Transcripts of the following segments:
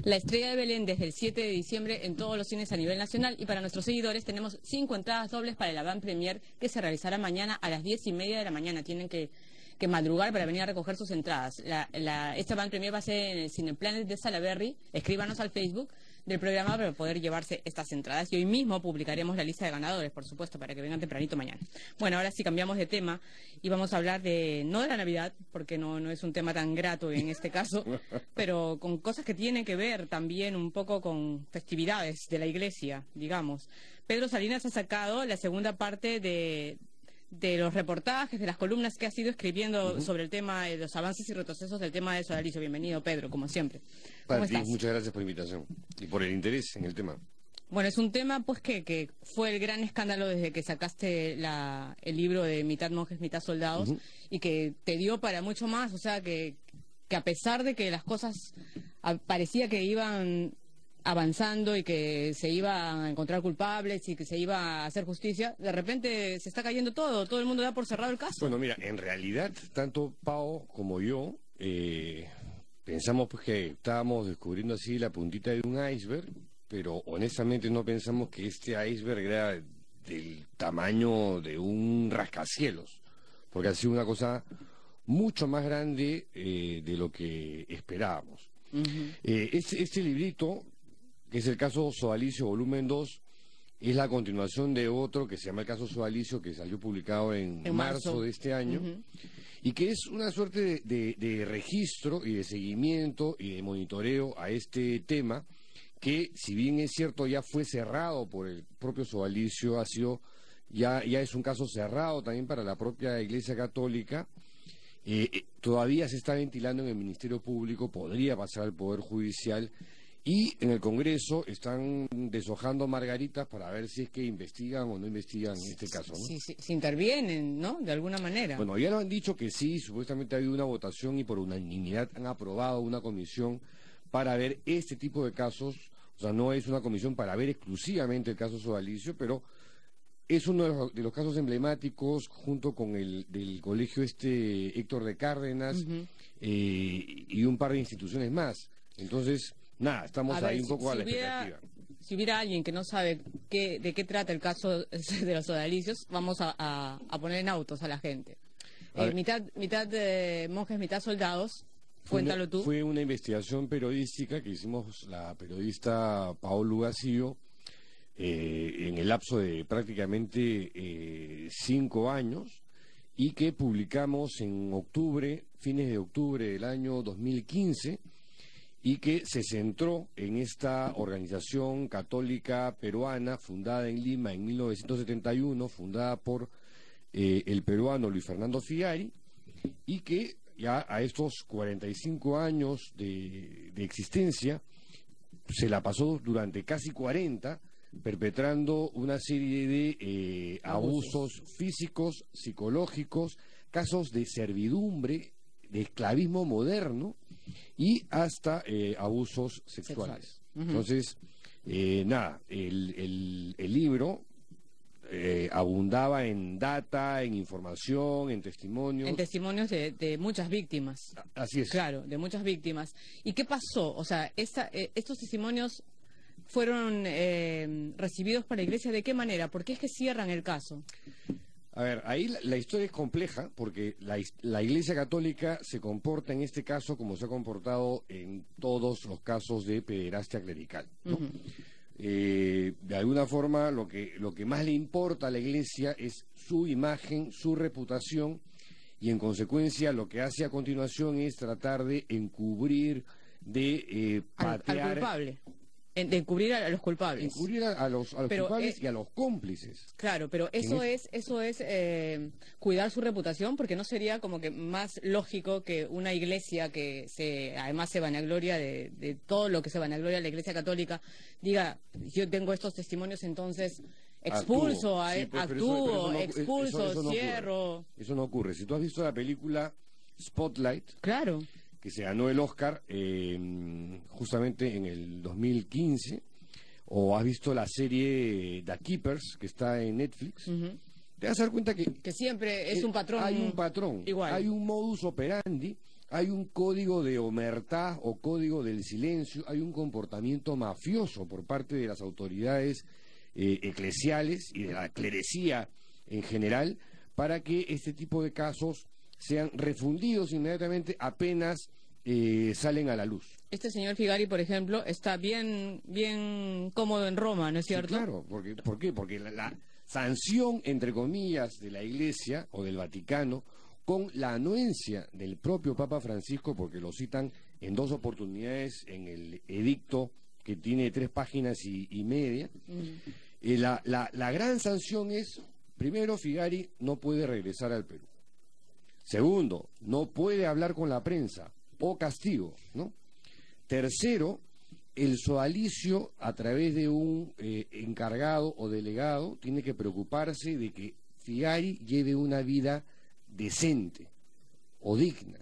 La Estrella de Belén desde el 7 de diciembre en todos los cines a nivel nacional, y para nuestros seguidores tenemos 5 entradas dobles para el avant premier que se realizará mañana a las 10:30 de la mañana. Tienen que madrugar para venir a recoger sus entradas. Este avant premier va a ser en el Cineplanet de Salaberry. Escríbanos al Facebook del programa para poder llevarse estas entradas, y hoy mismo publicaremos la lista de ganadores, por supuesto, para que vengan tempranito mañana. Bueno, ahora sí cambiamos de tema y vamos a hablar no de la Navidad, porque no es un tema tan grato en este caso, pero con cosas que tienen que ver también un poco con festividades de la iglesia, digamos. Pedro Salinas ha sacado la segunda parte de los reportajes, de las columnas que ha ido escribiendo sobre el tema de los avances y retrocesos del tema de sodalicio. Bienvenido, Pedro, como siempre. ¿Cómo estás? Muchas gracias por la invitación y por el interés en el tema. Bueno, es un tema pues que fue el gran escándalo desde que sacaste el libro de Mitad monjes, mitad soldados, y que te dio para mucho más. O sea, que a pesar de que las cosas parecía que iban avanzando y que se iba a encontrar culpables y que se iba a hacer justicia, de repente se está cayendo todo el mundo da por cerrado el caso. Bueno, mira, en realidad, tanto Pao como yo pensamos pues que estábamos descubriendo así la puntita de un iceberg, pero honestamente no pensamos que este iceberg era del tamaño de un rascacielos, porque ha sido una cosa mucho más grande de lo que esperábamos. Este librito, que es el caso Sodalicio volumen 2, es la continuación de otro que se llama el caso Sodalicio, que salió publicado en marzo de este año, y que es una suerte de registro y de seguimiento y de monitoreo a este tema, que si bien es cierto ya fue cerrado por el propio Sodalicio, ya es un caso cerrado también para la propia Iglesia Católica. Todavía se está ventilando en el Ministerio Público, podría pasar al Poder Judicial, y en el Congreso están deshojando margaritas para ver si es que investigan o no investigan en este caso, ¿no? Si intervienen, ¿no? De alguna manera. Bueno, ya lo han dicho que sí, supuestamente ha habido una votación y por unanimidad han aprobado una comisión para ver este tipo de casos. O sea, no es una comisión para ver exclusivamente el caso Sodalicio, pero es uno de los casos emblemáticos, junto con el del colegio Héctor de Cárdenas, y un par de instituciones más. Entonces, nada, estamos ahí un poco a la expectativa. Si hubiera alguien que no sabe de qué trata el caso de los sodalicios, vamos a poner en autos a la gente. Mitad monjes, mitad soldados. Cuéntalo tú. Fue una investigación periodística que hicimos la periodista Paola Gacillo en el lapso de prácticamente 5 años, y que publicamos en fines de octubre del año 2015, y que se centró en esta organización católica peruana fundada en Lima en 1971, fundada por el peruano Luis Fernando Figari, y que ya a estos 45 años de existencia se la pasó durante casi 40 perpetrando una serie de abusos físicos, psicológicos, casos de servidumbre, de esclavismo moderno y hasta abusos sexuales. Entonces, nada, el libro abundaba en data, en información, en testimonios. En testimonios de muchas víctimas. Así es. Claro, de muchas víctimas. ¿Y qué pasó? O sea, estos testimonios fueron recibidos por la Iglesia. ¿De qué manera? ¿Por qué es que cierran el caso? A ver, ahí la historia es compleja, porque la Iglesia Católica se comporta en este caso como se ha comportado en todos los casos de pederastia clerical, ¿no? De alguna forma lo que más le importa a la Iglesia es su imagen, su reputación, y en consecuencia lo que hace a continuación es tratar de encubrir, de patear al culpable. De encubrir a los culpables. Encubrir a los culpables y a los cómplices. Claro, pero eso es cuidar su reputación, porque no sería como que más lógico que una iglesia que además se vanagloria de todo lo que se vanagloria la Iglesia Católica diga: yo tengo estos testimonios, entonces expulso, expulso, cierro. Eso no ocurre. Si tú has visto la película Spotlight, claro, que se ganó el Oscar justamente en el 2015, o has visto la serie The Keepers, que está en Netflix, te vas a dar cuenta que siempre es un patrón. Hay un patrón, igual. Hay un modus operandi, hay un código de omertá o código del silencio, hay un comportamiento mafioso por parte de las autoridades eclesiales y de la clerecía en general para que este tipo de casos sean refundidos inmediatamente apenas salen a la luz. Este señor Figari, por ejemplo, está bien cómodo en Roma, ¿no es cierto? Sí, claro, ¿por qué? Porque la sanción, entre comillas, de la Iglesia o del Vaticano, con la anuencia del propio Papa Francisco, porque lo citan en 2 oportunidades en el edicto que tiene 3 páginas y media, la gran sanción es, primero, Figari no puede regresar al Perú. Segundo, no puede hablar con la prensa o castigo, ¿no? Tercero, el sodalicio a través de un encargado o delegado tiene que preocuparse de que Figari lleve una vida decente o digna,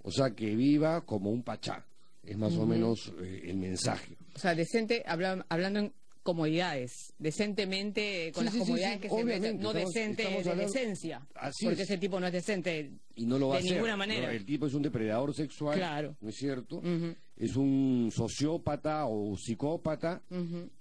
o sea, que viva como un pachá, es más o menos el mensaje. O sea, decente, hablando en comodidades, decentemente, con las comodidades que se merecen, no decente de decencia, porque ese tipo no es decente y no lo va de a ninguna hacer, manera. ¿no? El tipo es un depredador sexual, claro. ¿no es cierto? Es un sociópata o psicópata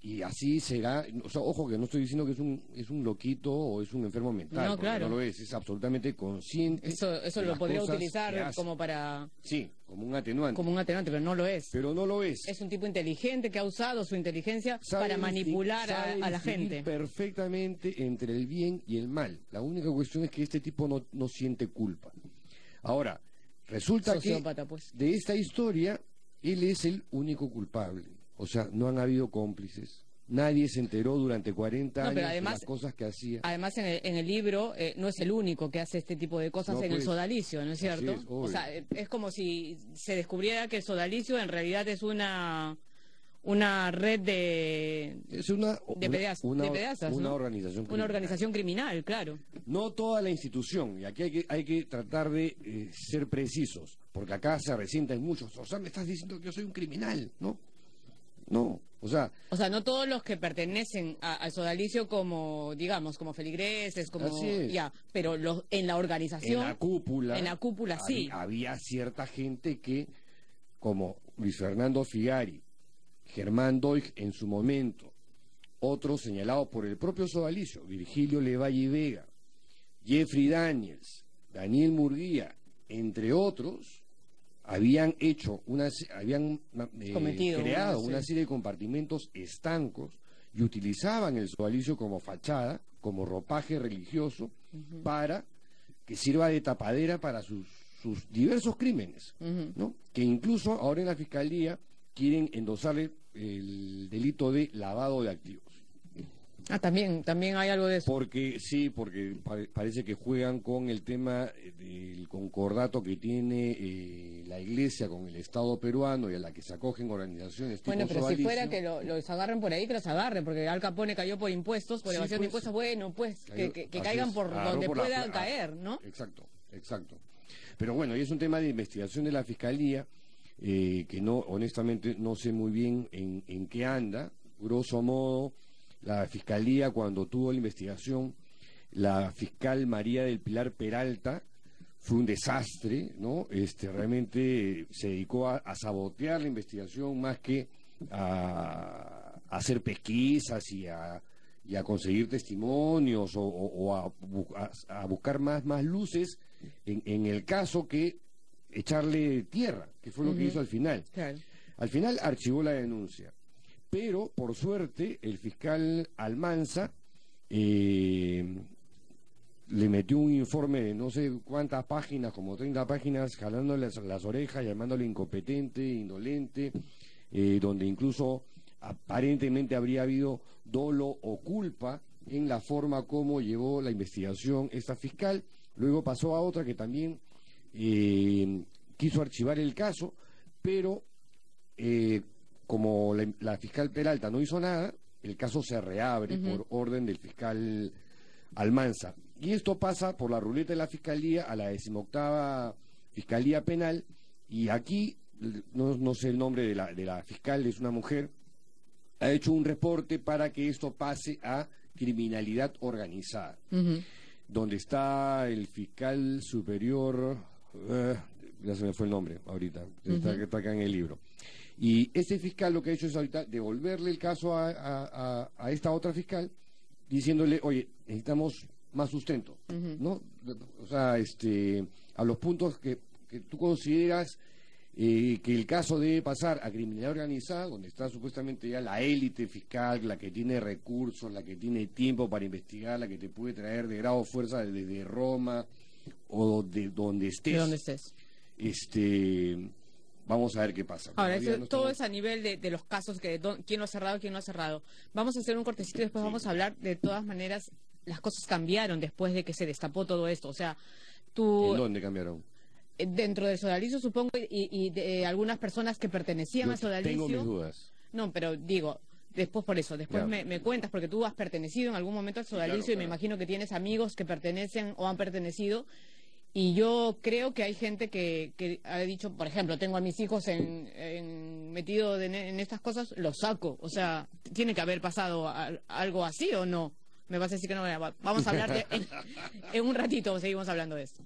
y así será. O sea, ojo que no estoy diciendo que es un loquito o es un enfermo mental, no, claro. no lo es absolutamente consciente. Eso lo podría utilizar como para... Sí, como un atenuante. Como un atenuante, pero no lo es. Pero no lo es. Es un tipo inteligente que ha usado su inteligencia para manipular a la gente. Perfectamente entre el bien y el mal. La única cuestión es que este tipo no siente culpa. Ahora, resulta sociópata, que pues, de esta historia él es el único culpable. O sea, no han habido cómplices. Nadie se enteró durante 40 años de las cosas que hacía. Además, en el libro no es el único que hace este tipo de cosas el sodalicio, ¿no es cierto? O sea, es como si se descubriera que el sodalicio en realidad es una red de pedazos, una ¿no? organización criminal. Una organización criminal, claro. No toda la institución, y aquí hay que tratar de ser precisos, porque acá se resientan muchos. O sea, me estás diciendo que yo soy un criminal, ¿no? No, o sea, no todos los que pertenecen al sodalicio como, digamos, como feligreses, como ya, pero en la organización, en la cúpula sí. Había cierta gente que, como Luis Fernando Figari, Germán Doig en su momento, otros señalados por el propio sodalicio, Virgilio Levalle Vega, Jeffrey Daniels, Daniel Murguía, entre otros, habían creado una serie de compartimentos estancos y utilizaban el sodalicio como fachada, como ropaje religioso, para que sirva de tapadera para sus diversos crímenes, ¿no? Que incluso ahora en la Fiscalía quieren endosarle el delito de lavado de activos. También hay algo de eso. Porque parece que juegan con el tema del concordato que tiene la Iglesia con el Estado peruano y a la que se acogen organizaciones tipo pero sodalicio. si fuera que los agarren por ahí, que los agarren, porque Al Capone cayó por impuestos, por evasión de impuestos, que caigan por donde puedan caer, ¿no? Exacto. Pero bueno, y es un tema de investigación de la Fiscalía, que honestamente no sé muy bien en qué anda. Grosso modo, la Fiscalía, cuando tuvo la investigación, la fiscal María del Pilar Peralta, fue un desastre, ¿no? Realmente se dedicó a sabotear la investigación más que a hacer pesquisas y a conseguir testimonios o a buscar más luces en el caso que echarle tierra, que fue lo que hizo al final. Claro. Al final archivó la denuncia, pero por suerte el fiscal Almanza le metió un informe de no sé cuántas páginas, como 30 páginas, jalándole las orejas, llamándole incompetente, indolente, donde incluso aparentemente habría habido dolo o culpa en la forma como llevó la investigación esta fiscal. Luego pasó a otra que también quiso archivar el caso, pero como la fiscal Peralta no hizo nada, el caso se reabre por orden del fiscal Almanza. Y esto pasa por la ruleta de la Fiscalía a la 18ª Fiscalía Penal, y aquí, no sé el nombre de la fiscal, es una mujer, ha hecho un reporte para que esto pase a criminalidad organizada, donde está el fiscal superior, ya se me fue el nombre ahorita, está acá en el libro. Y ese fiscal lo que ha hecho es ahorita devolverle el caso a esta otra fiscal, diciéndole, oye, necesitamos más sustento, ¿no? O sea, a los puntos que tú consideras que el caso debe pasar a criminalidad organizada, donde está supuestamente ya la élite fiscal, la que tiene recursos, la que tiene tiempo para investigar, la que te puede traer de grado fuerza desde Roma o de donde estés. De donde estés. Vamos a ver qué pasa. Ahora, todo es a nivel de los casos, quién lo ha cerrado, quién no ha cerrado. Vamos a hacer un cortecito y después vamos a hablar. De todas maneras, las cosas cambiaron después de que se destapó todo esto. O sea, ¿En dónde cambiaron? Dentro del sodalicio, supongo, y de algunas personas que pertenecían al sodalicio. Tengo mis dudas. No, pero digo, después por eso, después me cuentas, porque tú has pertenecido en algún momento al sodalicio, claro, y me imagino que tienes amigos que pertenecen o han pertenecido. Y yo creo que hay gente que ha dicho, por ejemplo, tengo a mis hijos metido en estas cosas, los saco. O sea, ¿tiene que haber pasado algo así o no? Me vas a decir que no. Vamos a hablar en un ratito, seguimos hablando de esto.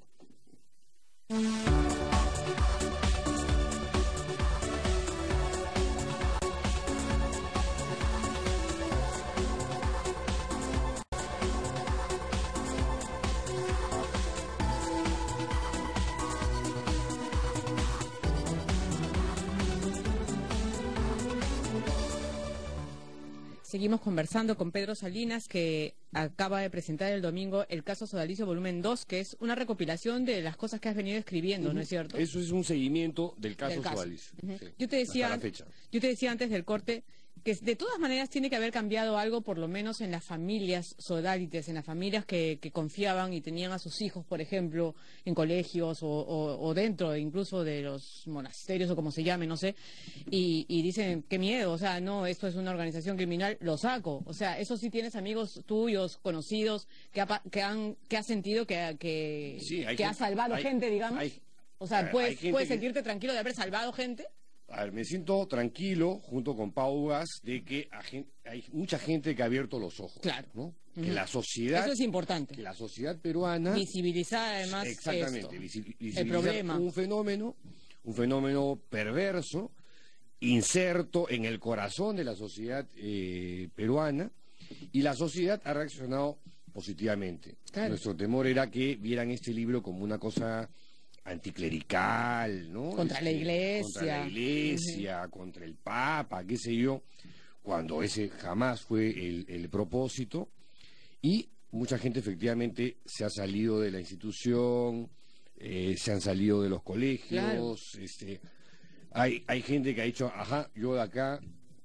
Seguimos conversando con Pedro Salinas, que acaba de presentar el domingo el caso Sodalicio volumen 2, que es una recopilación de las cosas que has venido escribiendo, ¿no es cierto? Eso es un seguimiento del caso Sodalicio. Sí. Yo te decía antes del corte que de todas maneras tiene que haber cambiado algo, por lo menos en las familias sodalites, en las familias que confiaban y tenían a sus hijos, por ejemplo, en colegios o dentro incluso de los monasterios o como se llame, no sé, y dicen, qué miedo, o sea, no, esto es una organización criminal, lo saco. O sea, eso sí tienes amigos tuyos, conocidos, que has sentido que ha salvado gente, digamos. O sea, ¿puedes sentirte tranquilo de haber salvado gente? A ver, me siento tranquilo, junto con Pau Gas, de que hay mucha gente que ha abierto los ojos. Claro. ¿no? Que la sociedad... Eso es importante. Que la sociedad peruana... Visibilizar además exactamente, el problema. Un fenómeno perverso, inserto en el corazón de la sociedad peruana, y la sociedad ha reaccionado positivamente. Claro. Nuestro temor era que vieran este libro como una cosa anticlerical, ¿no? Contra la iglesia, contra el Papa, qué sé yo, cuando ese jamás fue el propósito. Y mucha gente efectivamente se ha salido de la institución, se han salido de los colegios, claro. Hay gente que ha dicho, yo de acá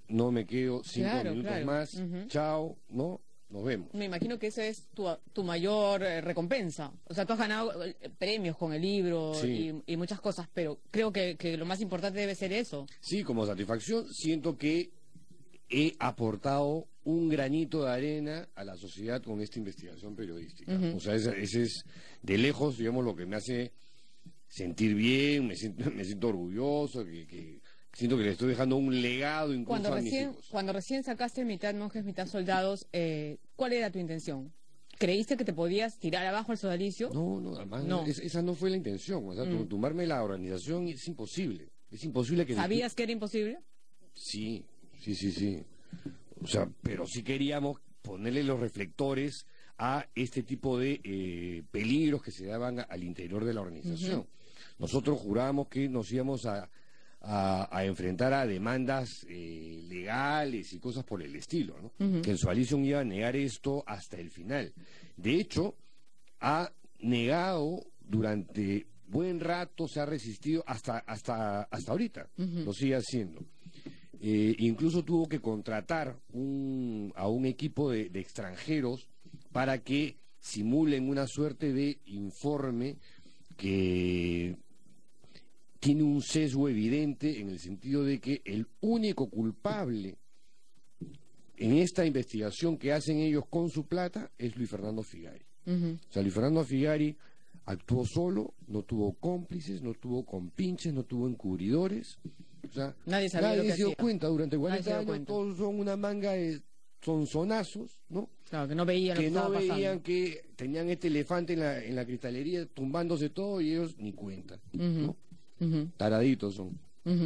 no me quedo 5 minutos más, chao, ¿no? Nos vemos. Me imagino que esa es tu mayor recompensa. O sea, tú has ganado premios con el libro y muchas cosas, pero creo que lo más importante debe ser eso. Sí, como satisfacción, siento que he aportado un granito de arena a la sociedad con esta investigación periodística. O sea, ese es de lejos, digamos, lo que me hace sentir bien, me siento orgulloso, que siento que le estoy dejando un legado incluso a mis hijos. Cuando recién sacaste Mitad Monjes, Mitad Soldados, ¿cuál era tu intención? ¿Creíste que te podías tirar abajo al sodalicio? No, además esa no fue la intención. O sea, tumbarme la organización es imposible. Es imposible que... ¿Sabías que era imposible? Sí. O sea, pero sí queríamos ponerle los reflectores a este tipo de peligros que se daban al interior de la organización. Nosotros jurábamos que nos íbamos a enfrentar a demandas legales y cosas por el estilo, ¿no? Que el Sodalicio iba a negar esto hasta el final. De hecho, ha negado durante buen rato, se ha resistido hasta ahorita, lo sigue haciendo. Incluso tuvo que contratar a un equipo de extranjeros para que simulen una suerte de informe que tiene un sesgo evidente en el sentido de que el único culpable en esta investigación que hacen ellos con su plata es Luis Fernando Figari. O sea, Luis Fernando Figari actuó solo, no tuvo cómplices, no tuvo compinches, no tuvo encubridores. O sea, nadie se dio cuenta durante 40 años, todos son una manga de sonzonazos, ¿no? Claro, que no veían que tenían este elefante en la cristalería tumbándose todo y ellos ni cuentan, ¿no? Taraditos son.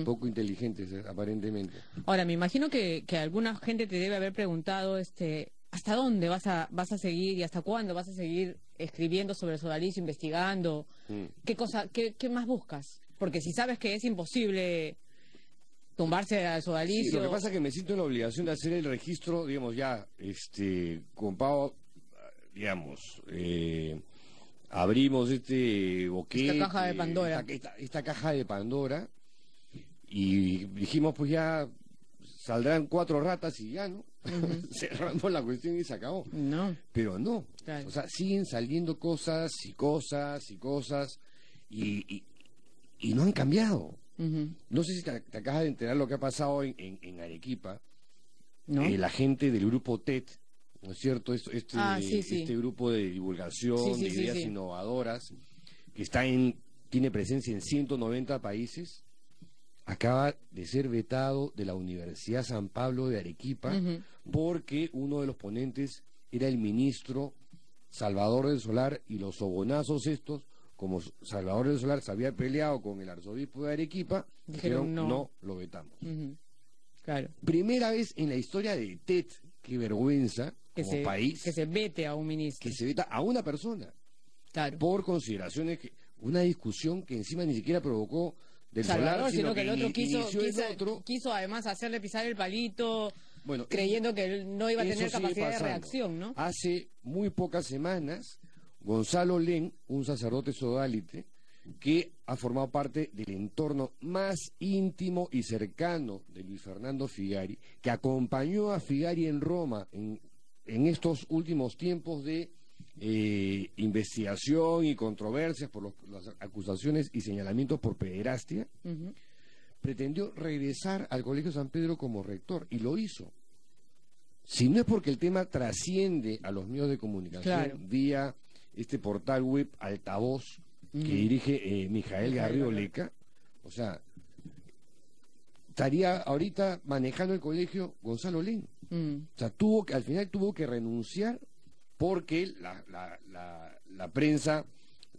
Poco inteligentes, aparentemente. Ahora, me imagino que alguna gente te debe haber preguntado, ¿hasta dónde vas a seguir y hasta cuándo vas a seguir escribiendo sobre el sodalicio, investigando? ¿Qué más buscas? Porque si sabes que es imposible tumbarse al sodalicio... Sí, lo que pasa es que me siento en la obligación de hacer el registro, digamos, ya, con Pau, digamos, abrimos este boquete... Esta caja de Pandora. Esta caja de Pandora, y dijimos, pues ya saldrán 4 ratas y ya, ¿no? Cerramos la cuestión y se acabó. No. Pero no. Claro. O sea, siguen saliendo cosas y cosas y cosas y no han cambiado. No sé si te acabas de enterar lo que ha pasado en Arequipa. ¿No? La gente del grupo TED, ¿no es cierto? Sí. Este grupo de divulgación de ideas innovadoras que tiene presencia en 190 países, acaba de ser vetado de la Universidad San Pablo de Arequipa porque uno de los ponentes era el ministro Salvador del Solar, y los sogonazos estos, como Salvador del Solar se había peleado con el arzobispo de Arequipa, dijeron no, lo vetamos. Claro. Primera vez en la historia de TED, qué vergüenza, como país, que se vete a un ministro. que se veta a una persona. Claro. Por consideraciones una discusión que encima ni siquiera provocó del Salvador, Solar, sino que el otro quiso quiso además hacerle pisar el palito, bueno, creyendo que él no iba a tener capacidad de pasando. reacción, ¿no? Hace muy pocas semanas, Gonzalo Len, un sacerdote sodalite, que ha formado parte del entorno más íntimo y cercano de Luis Fernando Figari, que acompañó a Figari en Roma en estos últimos tiempos de investigación y controversias por las acusaciones y señalamientos por pederastia, pretendió regresar al Colegio San Pedro como rector, y lo hizo. Si no es porque el tema trasciende a los medios de comunicación, vía este portal web Altavoz que dirige Mijael Garrido Leca, o sea, estaría ahorita manejando el colegio Gonzalo Len. O sea, al final tuvo que renunciar porque la prensa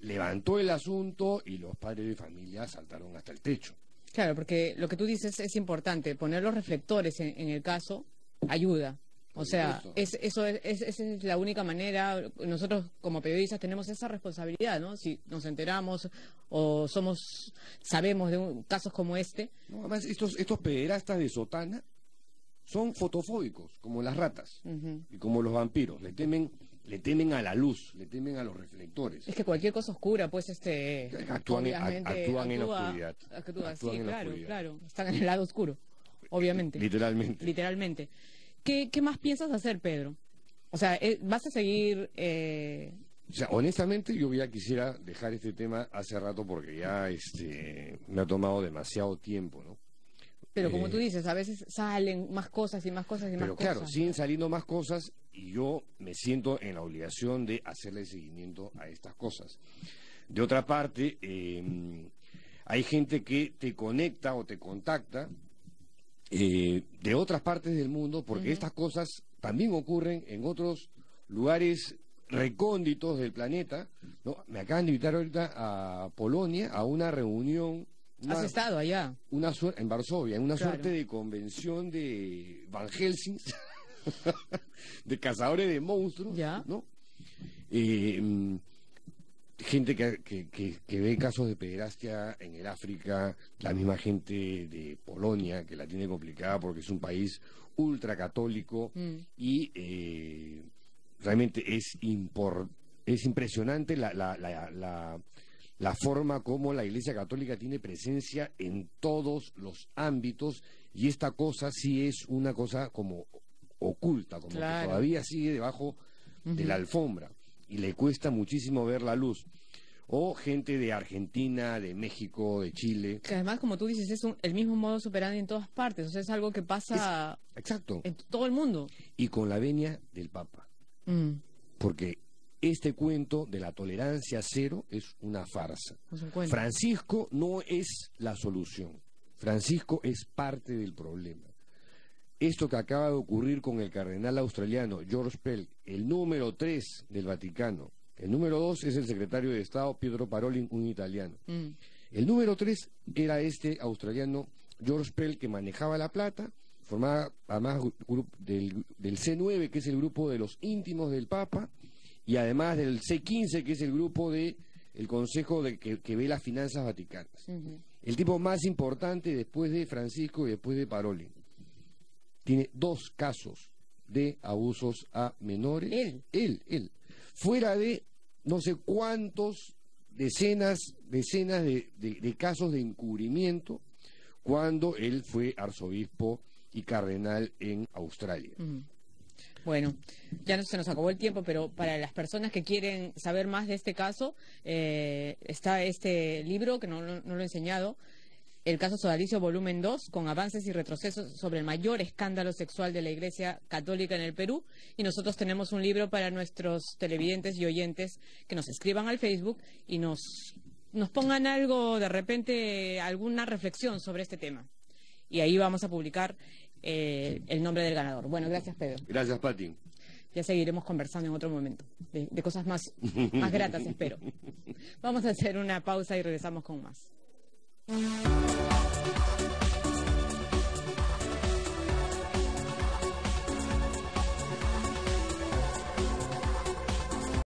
levantó el asunto y los padres de familia saltaron hasta el techo. Claro, porque lo que tú dices es importante, poner los reflectores en el caso ayuda. O sea, esa es la única manera. Nosotros como periodistas tenemos esa responsabilidad, ¿no? Si nos enteramos o sabemos de casos como este. No, además, estos pederastas de sotana son fotofóbicos, como las ratas y como los vampiros. Le temen a la luz, le temen a los reflectores. Es que cualquier cosa oscura, pues actúan en la oscuridad. Sí, claro. Están en el lado oscuro, obviamente. Literalmente. ¿Qué más piensas hacer, Pedro? O sea, ¿vas a seguir...? O sea, honestamente yo ya quisiera dejar este tema hace rato porque ya me ha tomado demasiado tiempo, ¿no? Pero como tú dices, a veces salen más cosas y más cosas y más cosas. Pero claro, siguen saliendo más cosas y yo me siento en la obligación de hacerle seguimiento a estas cosas. De otra parte, hay gente que te conecta o te contacta de otras partes del mundo, porque estas cosas también ocurren en otros lugares recónditos del planeta, ¿no? Me acaban de invitar ahorita a Polonia a una reunión. ¿Has estado allá? En Varsovia, en una suerte de convención de Van Helsing, de cazadores de monstruos, ¿no? Gente que ve casos de pederastia en el África, la misma gente de Polonia, que la tiene complicada porque es un país ultracatólico y realmente es impresionante la forma como la Iglesia Católica tiene presencia en todos los ámbitos, y esta cosa sí es una cosa como oculta, como que todavía sigue debajo de la alfombra y le cuesta muchísimo ver la luz. O gente de Argentina, de México, de Chile. Que además, como tú dices, es el mismo modus operandi en todas partes. O sea, es algo que pasa en todo el mundo. Y con la venia del Papa. Porque este cuento de la tolerancia cero es una farsa. Francisco no es la solución. Francisco es parte del problema. Esto que acaba de ocurrir con el cardenal australiano George Pell, el número 3 del Vaticano. El número 2 es el secretario de Estado Pietro Parolin, un italiano. El número 3 era este australiano George Pell, que manejaba la plata, formaba además del C9, que es el grupo de los íntimos del Papa, y además del C15, que es el grupo del Consejo que ve las finanzas vaticanas. El tipo más importante después de Francisco y después de Paroli. Tiene 2 casos de abusos a menores. Él. Fuera de no sé cuántos, decenas de casos de encubrimiento cuando él fue arzobispo y cardenal en Australia. Bueno, ya se nos acabó el tiempo, pero para las personas que quieren saber más de este caso, está este libro, que no lo he enseñado, El caso Sodalicio, volumen 2, con avances y retrocesos sobre el mayor escándalo sexual de la Iglesia Católica en el Perú. Y nosotros tenemos un libro para nuestros televidentes y oyentes que nos escriban al Facebook y nos pongan algo, de repente, alguna reflexión sobre este tema. Y ahí vamos a publicar el nombre del ganador. Bueno, gracias, Pedro. Gracias, Pati. Ya seguiremos conversando en otro momento, de cosas más gratas, espero. Vamos a hacer una pausa y regresamos con más.